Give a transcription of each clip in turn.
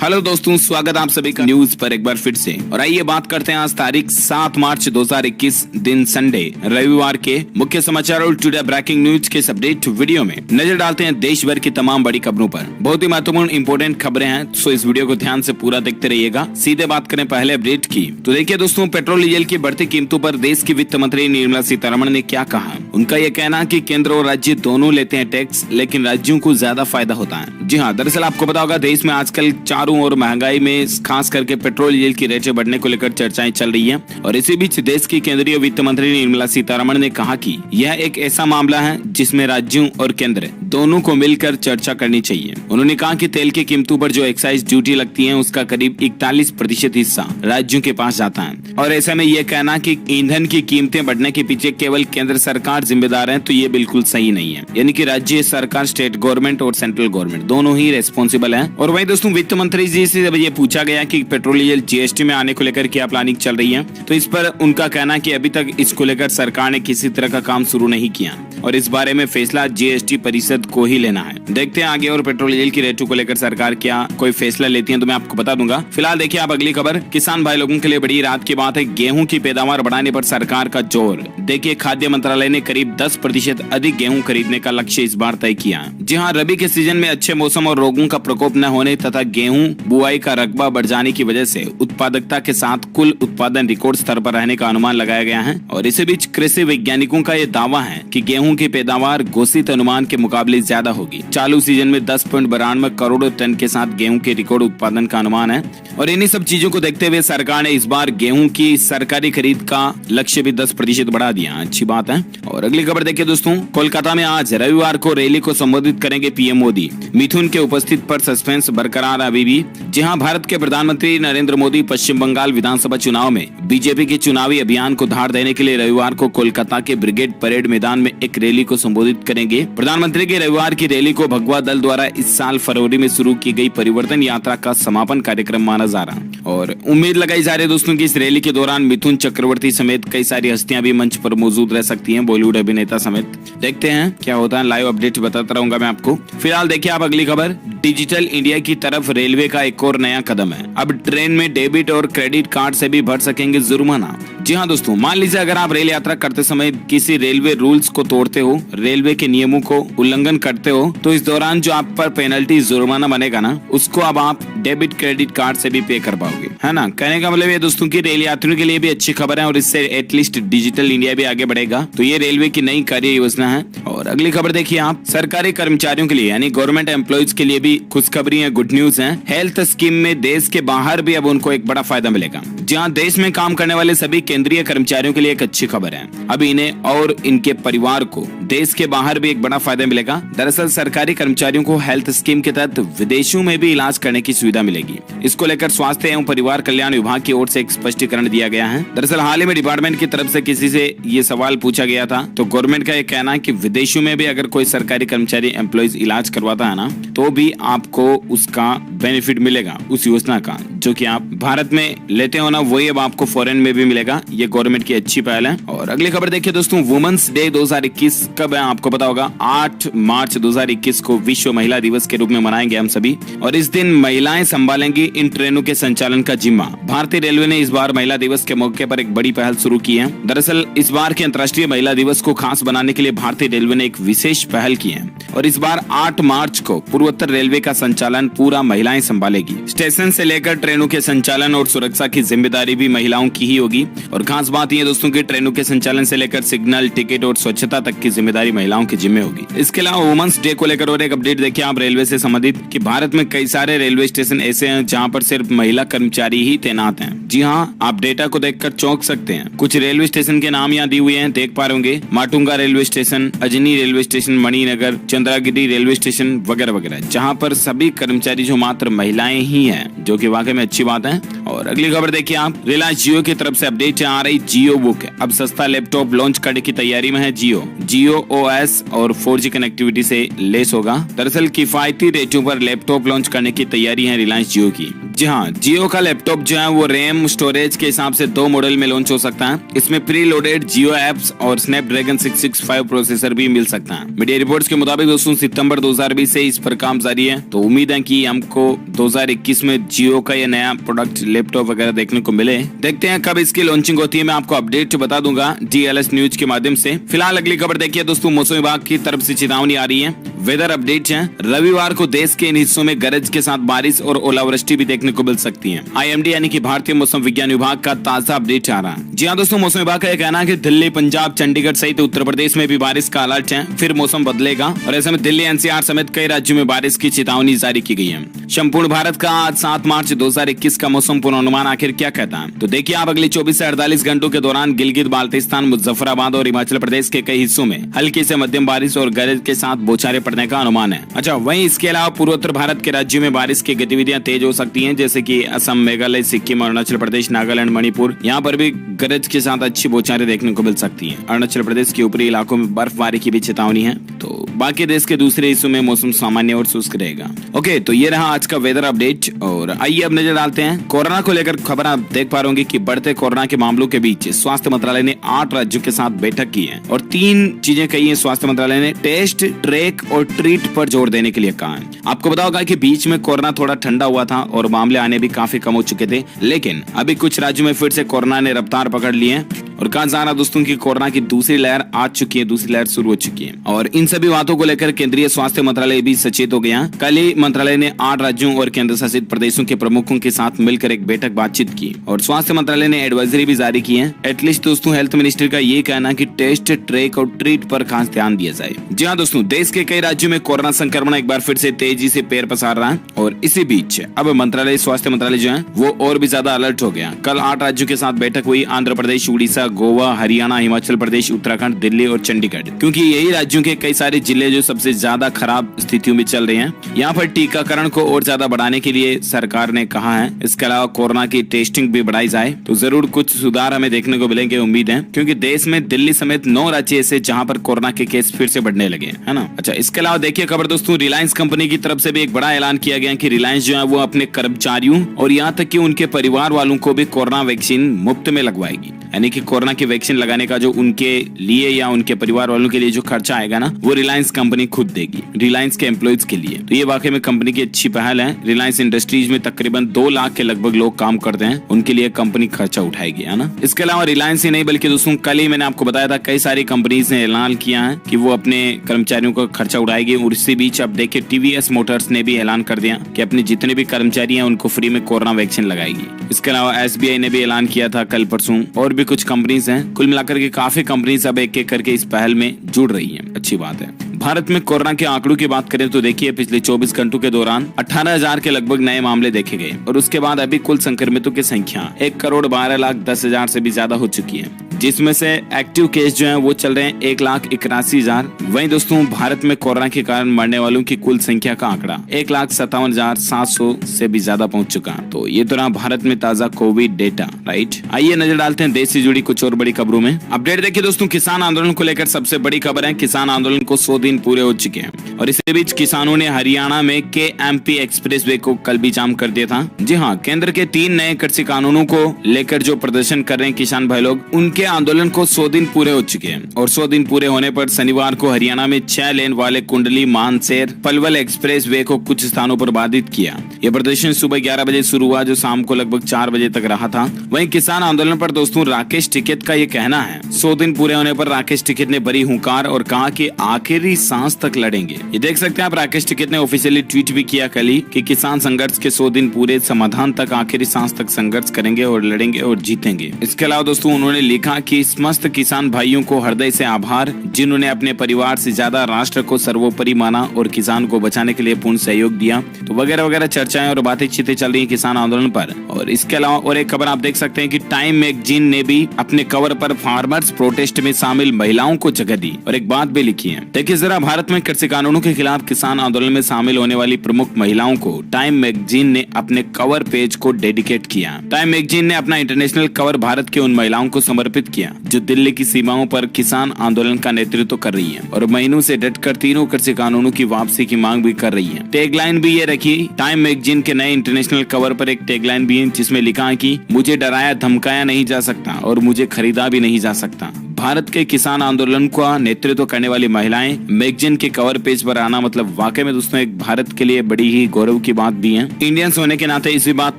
Hello दोस्तों, स्वागत आप सभी का न्यूज पर एक बार फिर से। और आइए बात करते हैं आज तारीख 7 मार्च 2021 दिन संडे रविवार के मुख्य समाचार और टुडे ब्रेकिंग न्यूज के इस अपडेट वीडियो में नजर डालते हैं देश भर की तमाम बड़ी खबरों पर। बहुत ही महत्वपूर्ण इंपोर्टेंट खबरें हैं, तो इस वीडियो को ध्यान से पूरा देखते रहिएगा। सीधे बात करें पहले अपडेट की, तो देखिए दोस्तों, पेट्रोल डीजल की बढ़ती कीमतों पर देश की वित्त मंत्री निर्मला सीतारमण ने क्या कहा। उनका यह कहना कि केंद्र और राज्य दोनों लेते हैं टैक्स, लेकिन राज्यों को ज्यादा फायदा होता है। जी हाँ, दरअसल आपको पता होगा देश में आजकल चारों ओर महंगाई में खास करके पेट्रोल डीजल की रेटें बढ़ने को लेकर चर्चाएं चल रही हैं। और इसी बीच देश की केंद्रीय वित्त मंत्री निर्मला सीतारमण ने कहा कि यह एक ऐसा मामला है जिसमें राज्यों और केंद्र दोनों को मिलकर चर्चा करनी चाहिए। उन्होंने कहा कि तेल की कीमतों पर जो एक्साइज ड्यूटी लगती है उसका करीब 41% हिस्सा राज्यों के पास जाता है। और ऐसे में यह कहना कि ईंधन की कीमतें बढ़ने के पीछे केवल केंद्र सरकार जिम्मेदार है, तो ये बिल्कुल सही नहीं है। यानी कि राज्य सरकार, स्टेट गवर्नमेंट और सेंट्रल गवर्नमेंट दोनों ही रेस्पॉन्सिबल है। और वही दोस्तों, वित्त मंत्री जी से जब ये पूछा गया कि पेट्रोल डीजल जीएसटी में आने को लेकर क्या प्लानिंग चल रही है, तो इस पर उनका कहना कि अभी तक इसको लेकर सरकार ने किसी तरह का काम शुरू नहीं किया और इस बारे में फैसला जीएसटी परिषद को ही लेना है। देखते हैं आगे और पेट्रोल डीजल की रेटों को लेकर सरकार क्या कोई फैसला लेती है तो मैं आपको बता दूंगा। फिलहाल देखिए आप अगली खबर, किसान भाई लोगों के लिए बड़ी राहत की बात है। गेहूं की पैदावार बढ़ाने पर सरकार का जोर। देखिए, खाद्य मंत्रालय ने करीब 10% अधिक गेहूं खरीदने का लक्ष्य इस बार तय किया। जी हाँ, रबी के सीजन में अच्छे मौसम और रोगों का प्रकोप न होने तथा गेहूं बुआई का रकबा बढ़ जाने की वजह से उत्पादकता के साथ कुल उत्पादन रिकॉर्ड स्तर पर रहने का अनुमान लगाया गया है। और इसी बीच कृषि वैज्ञानिकों का यह दावा है कि गेहूं की पैदावार घोषित अनुमान के मुकाबले ज्यादा होगी। चालू सीजन में 10.92 करोड़ टन के साथ गेहूं के रिकॉर्ड उत्पादन का अनुमान है। और इन्हीं सब चीजों को देखते हुए सरकार ने इस बार गेहूं की सरकारी खरीद का लक्ष्य भी 10% बढ़ा दिया। अच्छी बात है। और अगली खबर देखिए दोस्तों, कोलकाता में आज रविवार को रैली को संबोधित करेंगे पीएम मोदी। मिथुन के उपस्थित पर सस्पेंस बरकरार अभी भी। जी हाँ, भारत के प्रधानमंत्री नरेंद्र मोदी पश्चिम बंगाल विधानसभा चुनाव में बीजेपी के चुनावी अभियान को धार देने के लिए रविवार को कोलकाता के ब्रिगेड परेड मैदान में एक रैली को संबोधित करेंगे। प्रधानमंत्री के रविवार की रैली को भगवा दल द्वारा इस साल फरवरी में शुरू की गई परिवर्तन यात्रा का समापन कार्यक्रम माना जा रहा है। और उम्मीद लगाई जा रही है दोस्तों की इस रैली के दौरान मिथुन चक्रवर्ती समेत कई सारी हस्तियां भी मंच पर मौजूद रह सकती हैं, बॉलीवुड अभिनेता समेत। देखते हैं क्या होता है, लाइव अपडेट बताता रहूंगा मैं आपको। फिलहाल देखिए आप अगली खबर, डिजिटल इंडिया की तरफ रेलवे का एक और नया कदम है। अब ट्रेन में डेबिट और क्रेडिट कार्ड से भी भर सकेंगे जुर्माना। जी हाँ दोस्तों, मान लीजिए अगर आप रेल यात्रा करते समय किसी रेलवे रूल्स को तोड़ते हो, रेलवे के नियमों को उल्लंघन करते हो, तो इस दौरान जो आप पर पेनल्टी जुर्माना बनेगा ना, उसको अब आप डेबिट क्रेडिट कार्ड से भी पे कर पाओगे, है ना। कहने का मतलब ये दोस्तों की रेल यात्रियों के लिए भी अच्छी खबर है और इससे एटलीस्ट डिजिटल इंडिया भी आगे बढ़ेगा। तो ये रेलवे की नई कार्य योजना है। और अगली खबर देखिए आप, सरकारी कर्मचारियों के लिए यानी गवर्नमेंट एम्प्लॉइज के लिए भी खुशखबरी है, गुड न्यूज है। हेल्थ स्कीम में देश के बाहर भी अब उनको एक बड़ा फायदा मिलेगा। जहाँ देश में काम करने वाले सभी केंद्रीय कर्मचारियों के लिए एक अच्छी खबर है, अब इन्हें और इनके परिवार को देश के बाहर भी एक बड़ा फायदा मिलेगा। दरअसल सरकारी कर्मचारियों को हेल्थ स्कीम के तहत विदेशों में भी इलाज करने की सुविधा मिलेगी। इसको लेकर स्वास्थ्य एवं परिवार कल्याण विभाग की ओर से एक स्पष्टीकरण दिया गया है। दरअसल हाल ही में डिपार्टमेंट की तरफ से किसी से ये सवाल पूछा गया था, तो गवर्नमेंट का ये कहना है कि विदेशों में भी अगर कोई सरकारी कर्मचारी एम्प्लॉइज इलाज करवाता है ना, तो भी आपको उसका बेनिफिट मिलेगा उस योजना का, जो कि आप भारत में लेते हो ना, वही अब आपको फॉरेन में भी मिलेगा। ये गवर्नमेंट की अच्छी पहल है। और अगली खबर देखिए दोस्तों, वुमेन्स डे 2021 कब है आपको पता होगा। 8 मार्च 2021 को विश्व महिला दिवस के रूप में मनाएंगे हम सभी। और इस दिन महिलाएं संभालेंगी इन ट्रेनों के संचालन का जिम्मा। भारतीय रेलवे ने इस बार महिला दिवस के मौके पर एक बड़ी पहल शुरू की है। दरअसल इस बार के अंतर्राष्ट्रीय महिला दिवस को खास बनाने के लिए भारतीय रेलवे ने एक विशेष पहल की है। और इस बार 8 मार्च को पूर्वोत्तर रेलवे का संचालन पूरा महिलाएं संभालेगी। स्टेशन से लेकर ट्रेनों के संचालन और सुरक्षा की जिम्मेदारी भी महिलाओं की ही होगी। और खास बात यह दोस्तों की ट्रेनों के संचालन से लेकर सिग्नल, टिकट और स्वच्छता तक की जिम्मेदारी महिलाओं के जिम्मे होगी। इसके अलावा वुमेन्स डे को लेकर और एक अपडेट देखिए आप रेलवे से संबंधित कि भारत में कई सारे रेलवे स्टेशन ऐसे हैं जहां पर सिर्फ महिला कर्मचारी ही तैनात हैं। जी हाँ, आप डेटा को देखकर चौंक सकते हैं। कुछ रेलवे स्टेशन के नाम यहाँ दिए हुए हैं, देख पा रहे होंगे। Matunga railway station, Ajni railway station, Maninagar, Chandragiri railway station वगैरह वगैरह, जहाँ पर सभी कर्मचारी जो मात्र महिलाएं ही हैं, जो कि वाकई में अच्छी बात है। और अगली खबर देखिए आप, रिलायंस जियो की तरफ से अपडेट आ रही, जियो बुक अब सस्ता लैपटॉप लॉन्च करने की तैयारी में है। जियो ओएस और 4G कनेक्टिविटी से लेस होगा। दरअसल किफायती रेटों पर लैपटॉप लॉन्च करने की तैयारी है रिलायंस जियो की। जी हाँ, जियो का लैपटॉप जो है वो रैम स्टोरेज के हिसाब से 2 मॉडल में लॉन्च हो सकता है। इसमें प्री लोडेड जियो एप्स और स्नैपड्रैगन 665 प्रोसेसर भी मिल सकता है। मीडिया रिपोर्ट्स के मुताबिक दोस्तों सितंबर 2020 से इस पर काम जारी है, तो उम्मीद है कि हमको 2021 में जियो का ये नया प्रोडक्ट लैपटॉप वगैरह देखने को मिले। देखते हैं कब इसकी लॉन्चिंग होती है, मैं आपको अपडेट बता दूंगा DLS न्यूज के माध्यम से। फिलहाल अगली खबर देखिए दोस्तों, मौसम विभाग की तरफ से चेतावनी आ रही है। वेदर अपडेट है, रविवार को देश के इन हिस्सों में गरज के साथ बारिश और ओलावृष्टि भी देखने को मिल सकती है। IMD यानी कि भारतीय मौसम विज्ञान विभाग का ताजा अपडेट आ रहा है। जी हाँ दोस्तों, मौसम विभाग का यह कहना है कि दिल्ली, पंजाब, चंडीगढ़ सहित उत्तर प्रदेश में भी बारिश का अलर्ट है। फिर मौसम बदलेगा और ऐसे में दिल्ली, NCR समेत कई राज्यों में बारिश की चेतावनी जारी की गई है। संपूर्ण भारत का आज 7 मार्च 2021 का मौसम पूर्वानुमान आखिर क्या कहता है, तो देखिए आप अगले 24 से 48 घंटों के दौरान गिलगित बाल्टिस्तान, मुजफ्फराबाद और हिमाचल प्रदेश के कई हिस्सों में हल्की से मध्यम बारिश और गरज के साथ बौछारें पड़ने का अनुमान है। अच्छा, वहीं इसके अलावा पूर्वोत्तर भारत के राज्यों में बारिश की गतिविधियां तेज हो सकती हैं, जैसे कि असम, मेघालय, सिक्किम, अरुणाचल प्रदेश, नागालैंड, मणिपुर। यहाँ पर भी गरज के साथ अच्छी बौछारें देखने को मिल सकती हैं। अरुणाचल प्रदेश के ऊपरी इलाकों में बर्फबारी की भी चेतावनी है, तो बाकी देश के दूसरे हिस्सों में मौसम सामान्य और शुष्क रहेगा। ओके, तो ये रहा आज का वेदर अपडेट। और आइए अब नजर डालते हैं कोरोना को लेकर खबर। आप देख पा रहे होंगे कि बढ़ते कोरोना के मामलों के बीच स्वास्थ्य मंत्रालय ने 8 राज्यों के साथ बैठक की है और 3 चीजें कही है। स्वास्थ्य मंत्रालय ने टेस्ट, ट्रैक और ट्रीट पर जोर देने के लिए कहा है। आपको पता होगा कि बीच में कोरोना थोड़ा ठंडा हुआ था और मामले आने भी काफी कम हो चुके थे, लेकिन अभी कुछ राज्यों में फिर से कोरोना ने रफ्तार पकड़ ली है और कहा जा रहा दोस्तों की कोरोना की दूसरी लहर आ चुकी है, दूसरी लहर शुरू हो चुकी है। और इन सभी बातों को लेकर केंद्रीय स्वास्थ्य मंत्रालय भी सचेत हो गया। कल ही मंत्रालय ने 8 राज्यों और केंद्र शासित प्रदेशों के प्रमुखों के साथ मिलकर एक बैठक बातचीत की और स्वास्थ्य मंत्रालय ने एडवाइजरी भी जारी की है। एटलीस्ट दोस्तों हेल्थ मिनिस्टर का ये कहना कि टेस्ट, ट्रैक और ट्रीट पर खास ध्यान दिया जाए। जी हाँ दोस्तों, देश के कई राज्यों में कोरोना संक्रमण एक बार फिर से तेजी से पैर पसार रहा है और इसी बीच अब मंत्रालय, स्वास्थ्य मंत्रालय जो है वो और भी ज्यादा अलर्ट हो गया। कल 8 राज्यों के साथ बैठक हुई। आंध्र प्रदेश, उड़ीसा, गोवा, हरियाणा, हिमाचल प्रदेश, उत्तराखंड, दिल्ली और चंडीगढ़, क्योंकि यही राज्यों के कई सारे जिले जो सबसे ज्यादा खराब स्थितियों में चल रहे हैं। यहाँ पर टीकाकरण को और ज्यादा बढ़ाने के लिए सरकार ने कहा है। इसके अलावा कोरोना की टेस्टिंग भी बढ़ाई जाए तो जरूर कुछ सुधार हमें देखने को मिलेंगे, उम्मीद है, क्योंकि देश में दिल्ली समेत 9 राज्य ऐसे जहाँ पर कोरोना के केस फिर से बढ़ने लगे, है ना। अच्छा, इसके अलावा देखिए खबर दोस्तों, रिलायंस कंपनी की तरफ से भी एक बड़ा ऐलान किया गया कि रिलायंस जो है वो अपने कर्मचारियों और यहाँ तक कि उनके परिवार वालों को भी कोरोना वैक्सीन मुफ्त में लगवाएगी। यानी कि कोरोना की वैक्सीन लगाने का जो उनके लिए या उनके परिवार वालों के लिए जो खर्चा आएगा ना, वो रिलायंस कंपनी खुद देगी रिलायंस के एम्प्लॉइज के लिए। तो ये वाकई में कंपनी की अच्छी पहल है। रिलायंस इंडस्ट्रीज में तकरीबन 2 लाख के लगभग लोग काम करते हैं, उनके लिए कंपनी खर्चा उठाएगी, है ना। इसके अलावा रिलायंस ही नहीं बल्कि दोस्तों कल ही मैंने आपको बताया था कई सारी कंपनीज ने ऐलान किया है कि वो अपने कर्मचारियों का खर्चा उठाएगी। और इसी बीच अब देखिए TVS मोटर्स ने भी ऐलान कर दिया कि अपने जितने भी कर्मचारी हैं उनको फ्री में कोरोना वैक्सीन लगाएगी। इसके अलावा SBI ने भी ऐलान किया था कल परसों, और भी कुछ कंपनीज हैं। कुल मिलाकर के काफी कंपनीज अब एक एक करके इस पहल में जुड़ रही हैं। अच्छी बात है। भारत में कोरोना के आंकड़ों की बात करें तो देखिए पिछले 24 घंटों के दौरान 18,000 के लगभग नए मामले देखे गए और उसके बाद अभी कुल संक्रमितों की संख्या 1,12,10,000 से भी ज्यादा हो चुकी है, जिसमें से एक्टिव केस जो हैं वो चल रहे हैं 1,81,000। वहीं दोस्तों भारत में कोरोना के कारण मरने वालों की कुल संख्या का आंकड़ा 1,57,700 से भी ज्यादा पहुंच चुका। तो ये तो रहा भारत में ताजा कोविड डेटा, राइट। आइए नजर डालते हैं देश से जुड़ी कुछ और बड़ी खबरों में। अपडेट देखिए दोस्तों, किसान आंदोलन को लेकर सबसे बड़ी खबर है। किसान आंदोलन को 100 दिन पूरे हो चुके हैं और इसी बीच किसानों ने हरियाणा में KMP एक्सप्रेसवे को कल भी जाम कर दिया था। जी हाँ, केंद्र के 3 नए कृषि कानूनों को लेकर जो प्रदर्शन कर रहे हैं किसान भाई लोग, उनके आंदोलन को 100 दिन पूरे हो चुके हैं और 100 दिन पूरे होने पर शनिवार को हरियाणा में 6 लेन वाले कुंडली, मानसेर, पलवल एक्सप्रेसवे को कुछ स्थानों पर बाधित किया। यह प्रदर्शन सुबह 11 बजे शुरू हुआ जो शाम को लगभग 4 बजे तक रहा था। वहीं किसान आंदोलन पर दोस्तों राकेश टिकैत का ये कहना है, 100 दिन पूरे होने पर राकेश टिकैत ने बड़ी हुंकार और कहा कि आखिरी सांस तक लड़ेंगे। ये देख सकते हैं आप, राकेश टिकैत ने ऑफिशियली ट्वीट भी किया कल ही कि किसान संघर्ष के 100 दिन पूरे, समाधान तक, आखिरी सांस तक संघर्ष करेंगे और लड़ेंगे और जीतेंगे। इसके अलावा दोस्तों उन्होंने लिखा कि समस्त किसान भाइयों को हृदय से आभार, जिन्होंने अपने परिवार से ज्यादा राष्ट्र को सर्वोपरि माना और किसान को बचाने के लिए पूर्ण सहयोग दिया। तो वगैरह वगैरह चर्चाएं और बातचीतें चल रही है किसान आंदोलन पर। और इसके अलावा और एक खबर आप देख सकते हैं कि टाइम मैगजीन ने भी अपने कवर पर फार्मर्स प्रोटेस्ट में शामिल महिलाओं को जगह दी और एक बात भी लिखी है। देखिए जरा भारत में कृषि कानूनों के खिलाफ किसान आंदोलन में शामिल होने वाली प्रमुख महिलाओं को टाइम मैगजीन ने अपने कवर पेज को डेडिकेट किया। टाइम मैगजीन ने अपना इंटरनेशनल कवर भारत के उन महिलाओं को समर्पित किया जो दिल्ली की सीमाओं पर किसान आंदोलन का नेतृत्व कर रही है और महीनों से डटकर तीनों कृषि कानूनों की वापसी की मांग भी कर रही है। टैगलाइन भी ये रखी। टाइम मैगजीन के नए इंटरनेशनल कवर पर एक टैगलाइन भी है जिसमें लिखा है कि मुझे डराया धमकाया नहीं जा सकता और मुझे खरीदा भी नहीं जा सकता। भारत के किसान आंदोलन का नेतृत्व करने वाली महिलाएं मैगजीन के कवर पेज पर आना मतलब वाकई में दोस्तों एक भारत के लिए बड़ी ही गौरव की बात भी है। इंडियंस होने के नाते इसी बात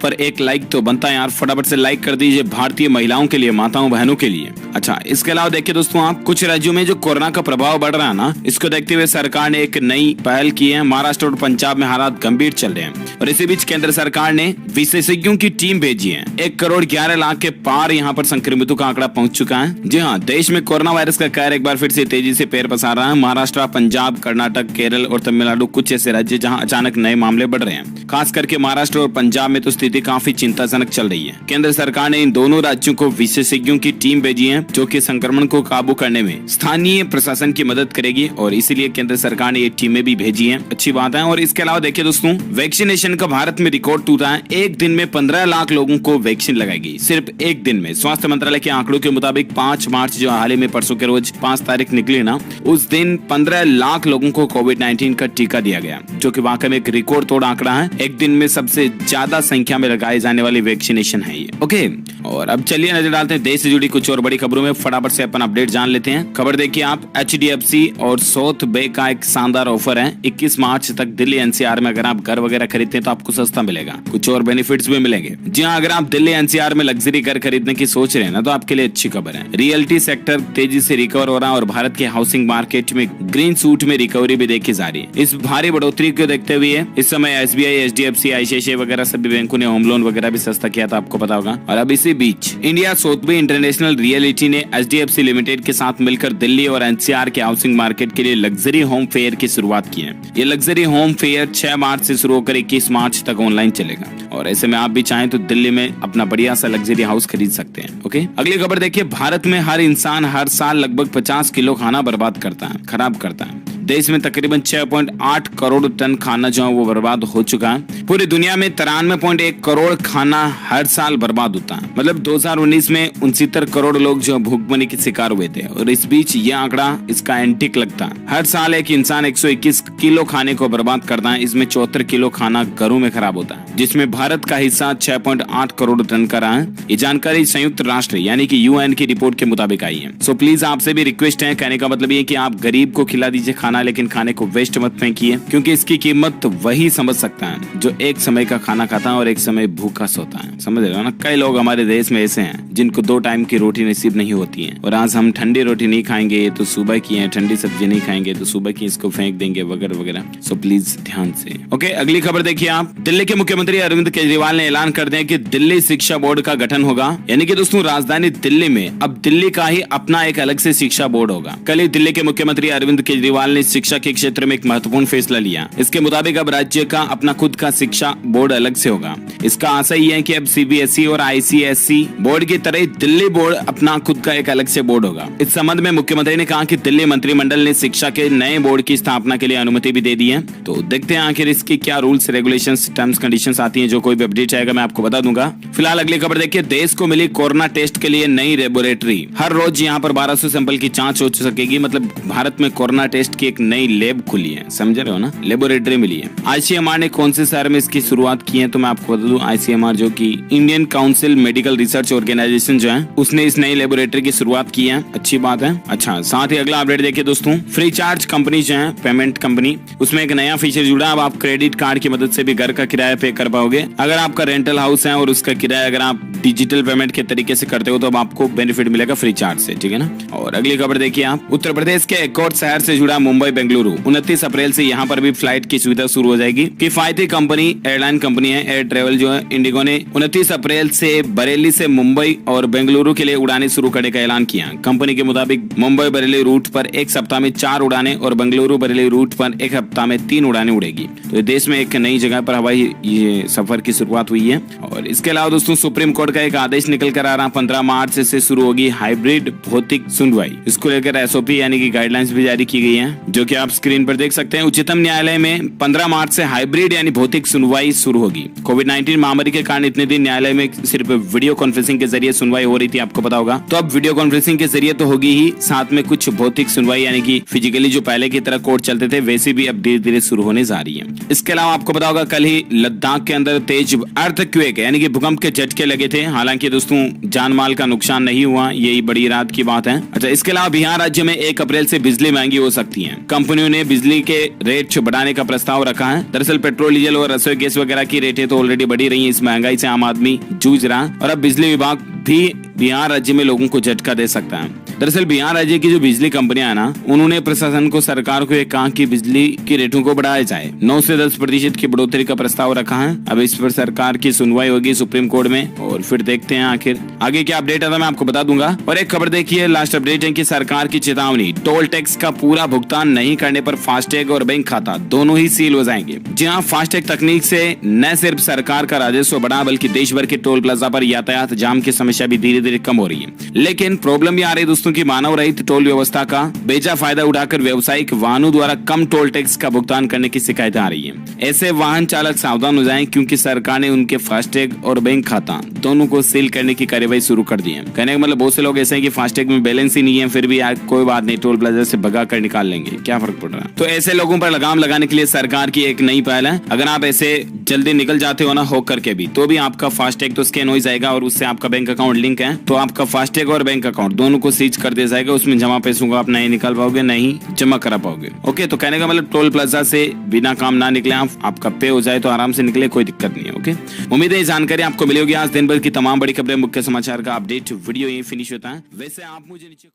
पर एक लाइक तो बनता है यार, फटाफट से लाइक कर दीजिए भारतीय महिलाओं के लिए, माताओं बहनों के लिए। अच्छा, इसके अलावा देखिए दोस्तों, आप कुछ राज्यों में जो कोरोना का प्रभाव बढ़ रहा है ना, इसको देखते हुए सरकार ने एक नई पहल की है। महाराष्ट्र और पंजाब में हालात गंभीर चल रहे हैं और इसी बीच केंद्र सरकार ने विशेषज्ञों की टीम भेजी है। 1,11,00,000 के पार यहाँ पर संक्रमितों का आंकड़ा पहुंच चुका है। जी हाँ, देश में कोरोना वायरस का कहर एक बार फिर से तेजी से पैर पसार रहा है। महाराष्ट्र, पंजाब, कर्नाटक, केरल और तमिलनाडु कुछ ऐसे राज्य जहां अचानक नए मामले बढ़ रहे हैं। खास करके महाराष्ट्र और पंजाब में तो स्थिति काफी चिंताजनक चल रही है। केंद्र सरकार ने इन दोनों राज्यों को विशेषज्ञों की टीम भेजी है जो कि संक्रमण को काबू करने में स्थानीय प्रशासन की मदद करेगी और इसीलिए केंद्र सरकार ने ये टीमें भी भेजी है। अच्छी बात है। और इसके अलावा देखिए दोस्तों, वैक्सीनेशन का भारत में रिकॉर्ड टूटा है। एक दिन में 15 लाख लोगों को वैक्सीन लगाएगी, सिर्फ एक दिन में। स्वास्थ्य मंत्रालय के आंकड़ों के मुताबिक 5 मार्च जो हाल ही में परसों के रोज 5 तारीख निकली ना, उस दिन 15 लाख लोगों को कोविड-19 का टीका दिया गया, जो कि वाकई में एक रिकॉर्ड तोड़ आंकड़ा है। एक दिन में सबसे ज्यादा संख्या में लगाए जाने वाली वैक्सीनेशन है ये। ओके, और अब चलिए नजर डालते हैं देश से जुड़ी कुछ और बड़ी खबरों में। फटाफट से अपन अपडेट जान लेते हैं। खबर देखिए आप, HDFC और साउथ बे का एक शानदार ऑफर है। 21 मार्च तक दिल्ली NCR में अगर आप घर वगैरह खरीदते हैं तो आपको सस्ता मिलेगा, कुछ और बेनिफिट्स भी मिलेंगे। जी हाँ, अगर आप दिल्ली NCR में लग्जरी घर खरीदने की सोच रहे हैं ना, तो आपके लिए अच्छी खबर है। रियल्टी सेक्टर तेजी से रिकवर हो रहा है और भारत के हाउसिंग मार्केट में ग्रीन शूट में रिकवरी भी देखी जा रही है। इस भारी बढ़ोतरी को देखते हुए इस समय SBI, HDFC, ICICI वगैरह सभी बैंकों ने होम लोन वगैरह भी सस्ता किया था, आपको पता होगा। और अब इसी बीच इंडिया सोथबी इंटरनेशनल रियलिटी ने HDFC लिमिटेड के साथ मिलकर दिल्ली और NCR के हाउसिंग मार्केट के लिए लग्जरी होम फेयर की शुरुआत की है। ये लग्जरी होम फेयर 6 मार्च से शुरू होकर 21 मार्च तक ऑनलाइन चलेगा और ऐसे में आप भी चाहें तो दिल्ली में अपना बढ़िया सा लग्जरी हाउस खरीद सकते हैं। ओके, अगली खबर देखिए, भारत में हर इंसान हर साल लगभग 50 किलो खाना बर्बाद करता है, खराब करता है। देश में तकरीबन 6.8 करोड़ टन खाना जो है वो बर्बाद हो चुका है। पूरी दुनिया में 93.1 करोड़ खाना हर साल बर्बाद होता है। मतलब 2019 में 69 करोड़ लोग जो भूखमरी के शिकार हुए थे और इस बीच ये आंकड़ा इसका एंटिक लगता है। हर साल एक इंसान 121 किलो खाने को बर्बाद करता है। इसमें 74 किलो खाना घरों में खराब होता है, जिसमें भारत का हिस्सा 6.8 करोड़ टन का रहा है। ये जानकारी संयुक्त राष्ट्र यानी कि UN की रिपोर्ट के मुताबिक आई है। सो प्लीज आपसे भी रिक्वेस्ट है, कहने का मतलब ये कि आप गरीब को खिला दीजिए खाना, लेकिन खाने को वेस्ट मत फेंकिए, क्योंकि इसकी कीमत वही समझ सकता है जो एक समय का खाना खाता है और एक समय भूखा सोता है। समझ रहे हो ना? कई लोग हमारे देश में ऐसे हैं जिनको 2 टाइम की रोटी नसीब नहीं होती है और आज हम ठंडी रोटी नहीं खाएंगे तो सुबह की है, ठंडी सब्जी नहीं खाएंगे तो सुबह की इसको फेंक देंगे वगैरह वगैरह। सो प्लीज ध्यान से। ओके, अगली खबर देखिए आप, दिल्ली के मुख्यमंत्री अरविंद केजरीवाल ने ऐलान कर दिया कि दिल्ली शिक्षा बोर्ड का गठन होगा। यानी कि दोस्तों राजधानी दिल्ली में अब दिल्ली का ही अपना एक अलग से शिक्षा बोर्ड होगा। कल ही दिल्ली के मुख्यमंत्री अरविंद केजरीवाल ने शिक्षा के क्षेत्र में एक महत्वपूर्ण फैसला लिया। इसके मुताबिक अब राज्य का अपना खुद का शिक्षा बोर्ड अलग से होगा। इसका आशय यह है कि अब CBSE और ICSE बोर्ड की तरह दिल्ली बोर्ड अपना खुद का एक अलग से बोर्ड होगा। इस संबंध में मुख्यमंत्री ने कहा कि दिल्ली मंत्रिमंडल ने शिक्षा के नए बोर्ड की स्थापना के लिए अनुमति भी दे दी है। तो देखते हैं आखिर इसकी क्या रूल्स, रेगुलेशंस, टर्म्स, कंडीशंस आती हैं। जो कोई भी अपडेट आएगा मैं आपको बता दूंगा। फिलहाल अगली खबर देखिए, देश को मिली कोरोना टेस्ट के लिए नई लेबोरेटरी। हर रोज यहाँ पर 1200 सैंपल की जांच हो सकेगी। मतलब भारत में कोरोना टेस्ट की एक नई लैब खुली है, समझ रहे हो ना? लेबोरेटरी मिली है। ICMR ने कौन से शहर में इसकी शुरुआत की है तो मैं आपको बता दूं, ICMR जो कि Indian council medical research organization जो है, उसने इस नई लेबोरेटरी की शुरुआत की है। अच्छी बात है। अच्छा, साथ ही अगला अपडेट देखिए दोस्तों, फ्री चार्ज कंपनी जो है, पेमेंट कंपनी, उसमें एक नया फीचर जुड़ा है। अब आप क्रेडिट कार्ड की मदद से भी घर का किराया पे कर पाओगे। अगर आपका रेंटल हाउस है और उसका किराया अगर आप डिजिटल पेमेंट के तरीके से करते हो तो अब आपको बेनिफिट मिलेगा फ्री चार्ज से, ठीक है ना? और अगली खबर देखिए आप, उत्तर प्रदेश के एक और शहर से जुड़ा मुंबई बेंगलुरु। 29 अप्रैल से यहाँ पर भी फ्लाइट की सुविधा शुरू हो जाएगी। किफायती कंपनी, एयरलाइन कंपनी है एयर ट्रेवल जो है, इंडिगो ने 29 अप्रैल से बरेली से मुंबई और बेंगलुरु के लिए उड़ानें शुरू करने का ऐलान किया। कंपनी के मुताबिक मुंबई बरेली रूट पर एक सप्ताह में 4 उड़ानें और बेंगलुरु बरेली रूट पर एक हफ्ता में 3 उड़ानें उड़ेगी। तो देश में एक नई जगह पर हवाई ये सफर की शुरुआत हुई है। और इसके अलावा दोस्तों सुप्रीम कोर्ट का एक आदेश निकल कर आ रहा, 15 मार्च से शुरू होगी हाइब्रिड भौतिक सुनवाई। इसको लेकर SOP यानी कि गाइडलाइंस भी जारी की गई है। जो कि आप स्क्रीन पर देख सकते हैं। उच्चतम न्यायालय में 15 मार्च से हाइब्रिड यानी भौतिक सुनवाई शुरू होगी। कोविड-19 महामारी के कारण इतने दिन न्यायालय में सिर्फ वीडियो कॉन्फ्रेंसिंग के जरिए सुनवाई हो रही थी, आपको पता होगा। तो अब वीडियो कॉन्फ्रेंसिंग के जरिए तो होगी ही, साथ में कुछ भौतिक सुनवाई यानी कि फिजिकली जो पहले की तरह कोर्ट चलते थे वैसे भी अब धीरे धीरे शुरू होने जा रही है। इसके अलावा आपको पता होगा कल ही लद्दाख के अंदर तेज अर्थक्वेक यानी कि भूकंप के झटके लगे थे। हालांकि दोस्तों जान माल का नुकसान नहीं हुआ, यही बड़ी राहत की बात है। अच्छा, इसके अलावा बिहार राज्य में 1 अप्रैल से बिजली महंगी हो सकती है। कंपनियों ने बिजली के रेट बढ़ाने का प्रस्ताव रखा है। दरअसल पेट्रोल, डीजल और रसोई गैस वगैरह की रेटें तो ऑलरेडी बढ़ी रही है। इस महंगाई से आम आदमी जूझ रहा है और अब बिजली विभाग भी बिहार राज्य में लोगों को झटका दे सकता है। दरअसल बिहार राज्य की जो बिजली कंपनियां है ना, उन्होंने प्रशासन को, सरकार को एक कहा कि बिजली की रेटों को बढ़ाया जाए। 9 से 10% की बढ़ोतरी का प्रस्ताव रखा है। अब इस पर सरकार की सुनवाई होगी सुप्रीम कोर्ट में और फिर देखते हैं आखिर आगे क्या अपडेट आता है, मैं आपको बता दूंगा। और एक खबर देखिए, लास्ट अपडेट है कि सरकार की चेतावनी, टोल टैक्स का पूरा भुगतान नहीं करने पर फास्टैग और बैंक खाता दोनों ही सील हो जाएंगे। जी हाँ, फास्टैग तकनीक से न सिर्फ सरकार का राजस्व बढ़ा बल्कि देश भर के टोल प्लाजा पर यातायात जाम की समस्या भी धीरे धीरे कम हो रही है। लेकिन प्रॉब्लम ये आ रही है दोस्तों की मानव रहित टोल व्यवस्था का बेजा फायदा उठाकर व्यावसायिक वाहनों द्वारा कम टोल टैक्स का भुगतान करने की शिकायतें आ रही है। ऐसे वाहन चालक सावधान हो जाएं क्योंकि सरकार ने उनके फास्टैग और बैंक खाता दोनों को सील करने की कार्यवाही शुरू कर दी है। कहने का मतलब बहुत से लोग ऐसे हैं कि फास्टैग में बैलेंस ही नहीं है, फिर भी कोई बात नहीं, टोल प्लाजा से भगा कर निकाल लेंगे, क्या फर्क पड़ रहा है। तो ऐसे लोगों पर लगाम लगाने के लिए सरकार की एक नई पहल है। अगर आप ऐसे जल्दी निकल जाते हो ना होकर के भी, तो भी आपका फास्टैग तो स्कैन हो जाएगा और उससे आपका बैंक अकाउंट लिंक है, तो आपका फास्टैग और बैंक अकाउंट दोनों को सीज कर दिया जाएगा। उसमें जमा पैसों को आप नहीं निकाल पाओगे, नहीं जमा करा पाओगे। ओके, तो कहने का मतलब टोल प्लाजा से बिना काम ना निकले, आपका पे हो जाए तो आराम से निकले, कोई दिक्कत नहीं है। ओके, उम्मीद है ये जानकारी आपको मिली होगी। आज दिन भर की तमाम बड़ी खबरें, मुख्य समाचार का अपडेट वीडियो यही फिनिश होता है। वैसे आप मुझे नीचे